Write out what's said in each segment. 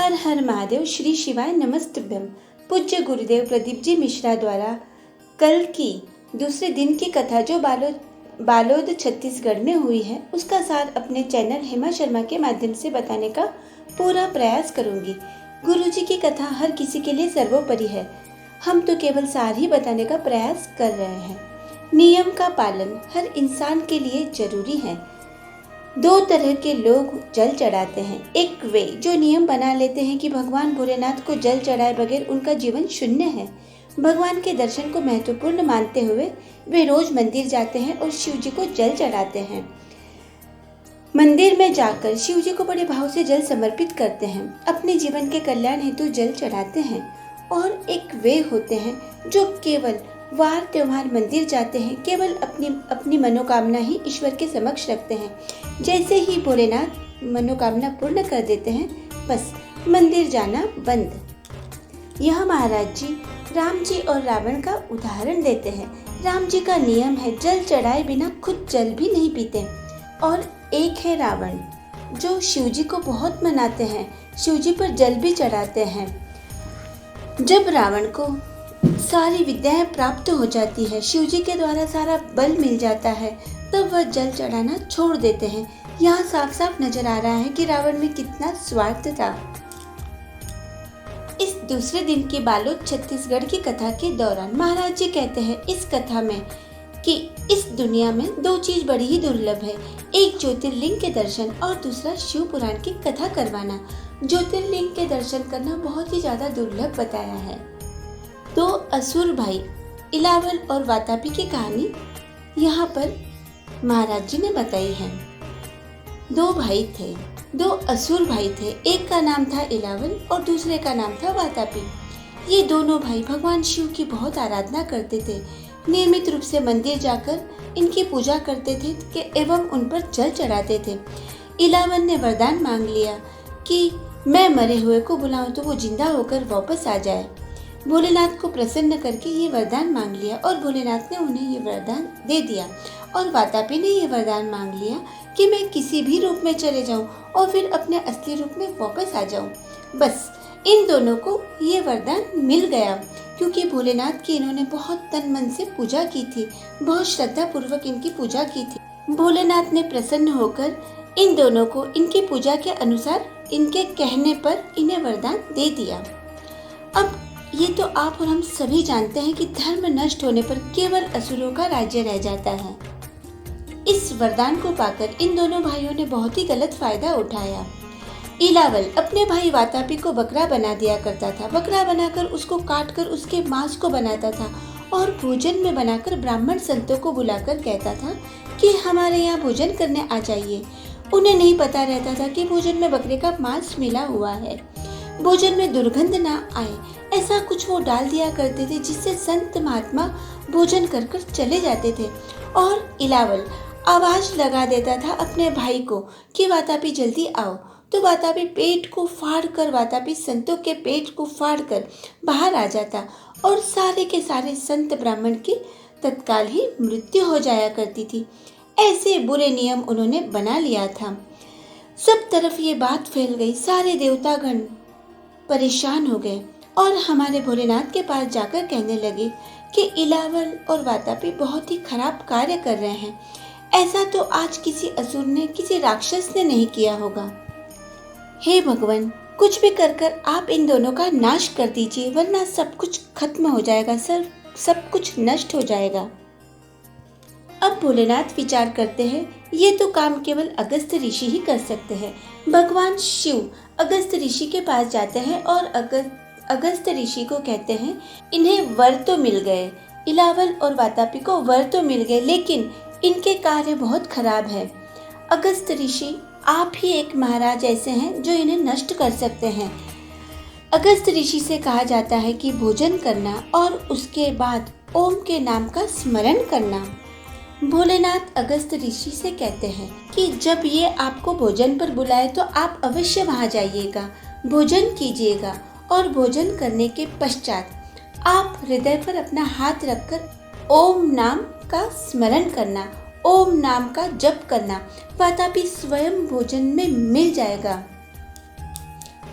हर हर महादेव। श्री शिवाय नमस्तुभ्यम। पूज्य गुरुदेव प्रदीप जी मिश्रा द्वारा कल की दूसरे दिन की कथा जो बालोद छत्तीसगढ़ में हुई है, उसका सार अपने चैनल हेमा शर्मा के माध्यम से बताने का पूरा प्रयास करूंगी। गुरुजी की कथा हर किसी के लिए सर्वोपरि है, हम तो केवल सार ही बताने का प्रयास कर रहे हैं। नियम का पालन हर इंसान के लिए जरूरी है। दो तरह के लोग जल चढ़ाते हैं। एक वे जो नियम बना लेते हैं कि भगवान भोलेनाथ को जल चढ़ाए बगैर उनका जीवन शून्य है। भगवान के दर्शन को महत्वपूर्ण मानते हुए वे रोज मंदिर जाते हैं और शिव जी को जल चढ़ाते हैं। मंदिर में जाकर शिव जी को बड़े भाव से जल समर्पित करते हैं, अपने जीवन के कल्याण हेतु जल चढ़ाते हैं। और एक वे होते हैं जो केवल वार त्योहार मंदिर जाते हैं, केवल अपनी मनोकामना ही ईश्वर के समक्ष रखते हैं। जैसे ही भोलेनाथ मनोकामना पूर्ण कर देते हैं, बस मंदिर जाना बंद। यह महाराज जी राम जी और रावण का उदाहरण देते हैं। राम जी का नियम है जल चढ़ाए बिना खुद जल भी नहीं पीते। और एक है रावण जो शिव जी को बहुत मनाते हैं, शिव जी पर जल भी चढ़ाते हैं। जब रावण को सारी विद्याएं प्राप्त हो जाती है, शिव जी के द्वारा सारा बल मिल जाता है, तब वह जल चढ़ाना छोड़ देते हैं। यहाँ साफ साफ नजर आ रहा है कि रावण में कितना स्वार्थ था। इस दूसरे दिन की बालोद छत्तीसगढ़ की कथा के दौरान महाराज जी कहते हैं इस कथा में कि इस दुनिया में दो चीज बड़ी ही दुर्लभ है, एक ज्योतिर्लिंग के दर्शन और दूसरा शिव पुराण की कथा करवाना। ज्योतिर्लिंग के दर्शन करना बहुत ही ज्यादा दुर्लभ बताया है। दो असुर भाई इलावल और वातापी की कहानी यहाँ पर महाराज जी ने बताई है। दो भाई थे, दो असुर भाई थे, एक का नाम था इलावल और दूसरे का नाम था वातापी। ये दोनों भाई भगवान शिव की बहुत आराधना करते थे, नियमित रूप से मंदिर जाकर इनकी पूजा करते थे एवं उन पर जल चढ़ाते थे। इलावल ने वरदान मांग लिया कि मैं मरे हुए को बुलाऊं तो वो जिंदा होकर वापस आ जाए। भोलेनाथ को प्रसन्न करके ये वरदान मांग लिया और भोलेनाथ ने उन्हें ये वरदान दे दिया। और वातापी ने ये वरदान मांग लिया कि मैं किसी भी रूप में चले जाऊं और फिर अपने असली रूप में वापस आ जाऊं। बस इन दोनों को ये वरदान मिल गया, क्योंकि भोलेनाथ की इन्होंने बहुत तन मन से पूजा की थी, बहुत श्रद्धा पूर्वक इनकी पूजा की थी। भोलेनाथ ने प्रसन्न होकर इन दोनों को इनकी पूजा के अनुसार इनके कहने पर इन्हें वरदान दे दिया। अब ये तो आप और हम सभी जानते हैं कि धर्म नष्ट होने पर केवल असुरों का राज्य रह जाता है। इस वरदान को पाकर इन दोनों भाइयों ने बहुत ही गलत फायदा उठाया। इलावल अपने भाई वातापी को बकरा बना दिया करता था। बकरा बनाकर उसको काटकर उसके मांस को बनाता था और भोजन में बनाकर ब्राह्मण संतों को बुलाकर कहता था कि हमारे यहाँ भोजन करने आ जाइए। उन्हें नहीं पता रहता था कि भोजन में बकरे का मांस मिला हुआ है। भोजन में दुर्गंध ना आए, ऐसा कुछ वो डाल दिया करते थे जिससे संत महात्मा भोजन कर कर चले जाते थे। और इलावल आवाज लगा देता था अपने भाई को कि वातापी जल्दी आओ, तो वातापी पेट को फाड़ कर वातापी संतों के पेट को फाड़ कर बाहर आ जाता और सारे के सारे संत ब्राह्मण की तत्काल ही मृत्यु हो जाया करती थी। ऐसे बुरे नियम उन्होंने बना लिया था। सब तरफ ये बात फैल गई, सारे देवतागण परेशान हो गए और हमारे भोलेनाथ के पास जाकर कहने लगे कि इलावल और वातापी बहुत ही खराब कार्य कर रहे हैं। ऐसा तो आज किसी असुर ने, किसी राक्षस ने नहीं किया होगा। हे भगवान, कुछ भी कर कर आप इन दोनों का नाश कर दीजिए, वरना सब कुछ खत्म हो जाएगा, सब कुछ नष्ट हो जाएगा। अब भोलेनाथ विचार करते हैं ये तो काम केवल अगस्त्य ऋषि ही कर सकते हैं। भगवान शिव अगस्त्य ऋषि के पास जाते हैं और अगस्त्य ऋषि को कहते हैं इन्हें वर तो मिल गए, इलावल और वातापी को वर तो मिल गए, लेकिन इनके कार्य बहुत खराब है। अगस्त्य ऋषि आप ही एक महाराज ऐसे हैं जो इन्हें नष्ट कर सकते हैं। अगस्त्य ऋषि से कहा जाता है कि भोजन करना और उसके बाद ओम के नाम का स्मरण करना। भोलेनाथ अगस्त्य ऋषि से कहते हैं कि जब ये आपको भोजन पर बुलाए तो आप अवश्य वहां जाइएगा, भोजन कीजिएगा और भोजन करने के पश्चात आप हृदय पर अपना हाथ रखकर ओम नाम का स्मरण करना, ओम नाम का जप करना। वातापी स्वयं भोजन में मिल जाएगा।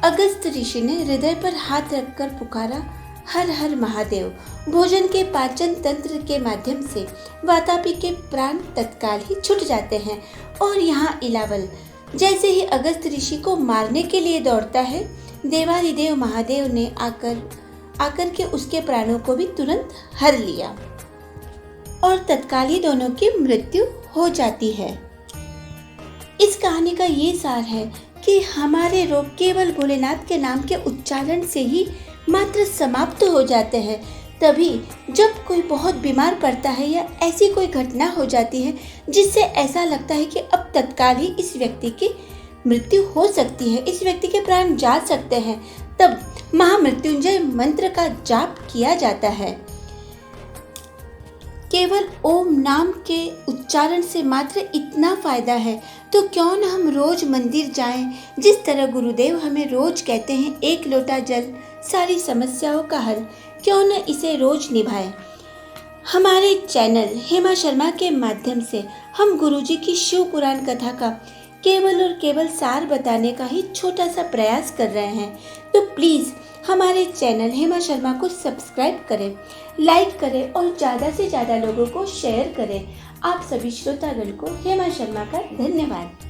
अगस्त ऋषि ने हृदय पर हाथ रखकर पुकारा, हर हर महादेव। भोजन के पाचन तंत्र के माध्यम से वातापी के प्राण तत्काल ही छूट जाते हैं और यहाँ इलावल जैसे ही अगस्त ऋषि को मारने के लिए दौड़ता है, देवाधिदेव महादेव ने आकर के उसके प्राणों को भी तुरंत हर लिया और तत्काल ही दोनों की मृत्यु हो जाती है। इस कहानी का ये सार है कि हमारे रोग केवल भोलेनाथ के नाम के उच्चारण से ही मात्र समाप्त हो जाते हैं। तभी जब कोई बहुत बीमार पड़ता है या ऐसी कोई घटना हो जाती है जिससे ऐसा लगता है कि अब तत्काल ही इस व्यक्ति की मृत्यु हो सकती है, इस व्यक्ति के प्राण जा सकते हैं, तब महामृत्युंजय मंत्र का जाप किया जाता है। केवल ओम नाम के उच्चारण से मात्र इतना फायदा है, तो क्यों न हम रोज मंदिर जाएं। जिस तरह गुरुदेव हमें रोज कहते हैं, एक लोटा जल सारी समस्याओं का हल, क्यों न इसे रोज निभाएं। हमारे चैनल हेमा शर्मा के माध्यम से हम गुरुजी की शिव पुराण कथा का केवल और केवल सार बताने का ही छोटा सा प्रयास कर रहे हैं। तो प्लीज़ हमारे चैनल हेमा शर्मा को सब्सक्राइब करें, लाइक करें और ज़्यादा से ज़्यादा लोगों को शेयर करें। आप सभी श्रोतागण को हेमा शर्मा का धन्यवाद।